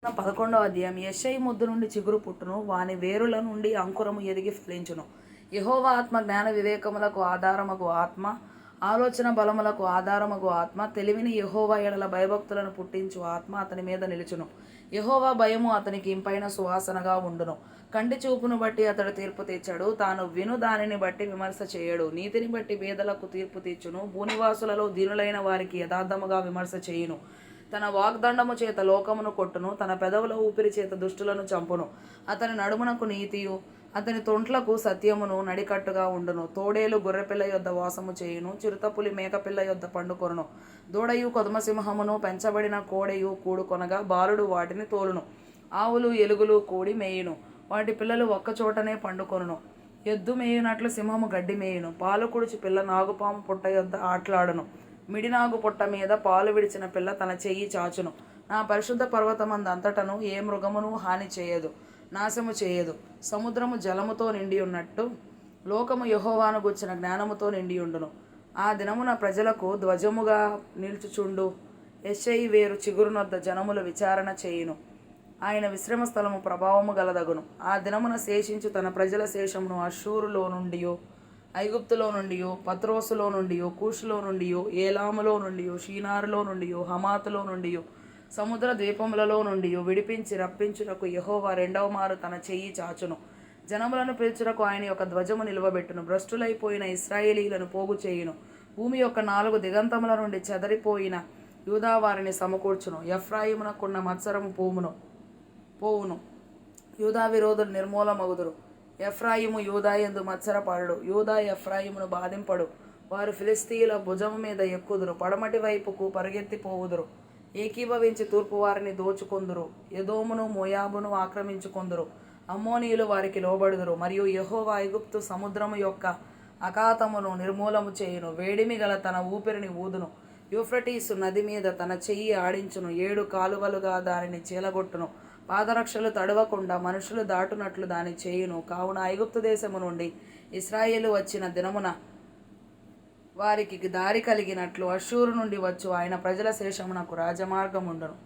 11వ అధ్యాయం. యెషయి ముద్దు నుండి చిగురు పుట్టును, వాని వేరుల నుండి అంకురము ఎదిగి ఫలించును. యెహోవా ఆత్మ జ్ఞాన వివేకములకు ఆధారమగు ఆత్మ, ఆలోచన బలములకు ఆధారమగు ఆత్మ, తెలివిని యెహోవా ఎడల భయభక్తులను పుట్టించు ఆత్మ అతని మీద నిలుచును. యెహోవా భయము అతనికి ఇంపైన సువాసనగా ఉండును. కంటి చూపును బట్టి అతడు తీర్పు తీర్చడు, తాను విను దానిని బట్టి విమర్శ చేయడు. నీతిని బట్టి పేదలకు తీర్పు తీర్చును, భూనివాసులలో దీనులైన వారికి యథార్థముగా విమర్శ చేయును. తన వాగ్దండము చేత లోకమును కొట్టును, తన పెదవుల ఊపిరి చేత దుష్టులను చంపును. అతని నడుమునకు నీతియు, అతని తొంట్లకు సత్యమును నడికట్టుగా ఉండును. తోడేలు గొర్రెపిల్ల యొద్ద వాసము చేయును, చిరుతపులి మేకపిల్ల యొద్ద పండుకొనును. దూడయు కొదమసింహమును పెంచబడిన కోడెయు కూడుకొనగా బాలుడు వాటిని తోలును. ఆవులు ఎలుగులు కూడి మేయును, వాటి పిల్లలు ఒక్కచోటనే పండుకొనును. ఎద్దు మేయునట్లు సింహము గడ్డి మేయును, పాలు కుడిచి పిల్ల నాగుపాము పుట్ట యొద్ద ఆటలాడును. మిడినాగు పుట్ట మీద పాలు విడిచిన పిల్ల తన చెయ్యి చాచును. నా పరిశుద్ధ పర్వతమందు అంతటను ఏ మృగమును హాని చేయదు, నాశము చేయదు. సముద్రము జలముతో నిండి ఉన్నట్టు లోకము యెహోవాను గూర్చిన జ్ఞానముతో నిండియుండును. ఆ దినమున ప్రజలకు ధ్వజముగా నిల్చుచుండు యెషయి వేరు చిగురునొద్ద జనములు విచారణ చేయును. ఆయన విశ్రమ స్థలము ప్రభావము గలదగును. ఆ దినమున శేషించు తన ప్రజల శేషమును అష్షూరులో నుండియో, ఐగుప్తులో నుండియో, పత్రోసులో నుండియో, కూషులో నుండియో, ఏలాములో నుండియో, షీనారులో నుండియో, హమాతులో నుండియో, సముద్ర ద్వీపములలో నుండి విడిపించి రప్పించుటకు యెహోవా రెండవ మారు తన చెయ్యి చాచును. జనములను పిలుచుటకు ఆయన యొక్క ధ్వజము నిలువబెట్టును. భ్రష్టులైపోయిన ఇశ్రాయేలీలను పోగు చేయును. భూమి యొక్క 4 దిగంతముల నుండి చెదరిపోయిన యూదా వారిని సమకూర్చును. ఎఫ్రాయిమునకున్న మత్సరము పోవును. యూదా విరోధులు నిర్మూలమగుదురు. ఎఫ్రాయిము యూదా యందు మత్సరపడడు, యూదా ఎఫ్రాయిమును బాధింపడు. వారు ఫిలిస్తీయుల భుజము మీద ఎక్కుదురు, పడమటి వైపుకు పరుగెత్తిపోవుదురు. ఏకీభవించి తూర్పు వారిని దోచుకొందురు. ఎదోమును మోయాబును ఆక్రమించుకొందురు. అమ్మోనీయులు వారికి లోబడుదురు. మరియు యెహోవా ఐగుప్తు సముద్రము యొక్క అఖాతమును నిర్మూలము చేయును. వేడిమి గల తన ఊపిరిని ఊదును. యూఫ్రటీసు నది మీద తన చెయ్యి ఆడించును. 7 కాలువలుగా దానిని చీలగొట్టును. పాదరక్షలు తడవకుండా మనుషులు దాటునట్లు దాని చేయును. కావున ఐగుప్తు దేశము నుండి ఇశ్రాయేలు వచ్చిన దినమున వారికి దారి కలిగినట్లు అష్షూరు నుండి వచ్చు ఆయన ప్రజల శేషమునకు రాజమార్గముండును.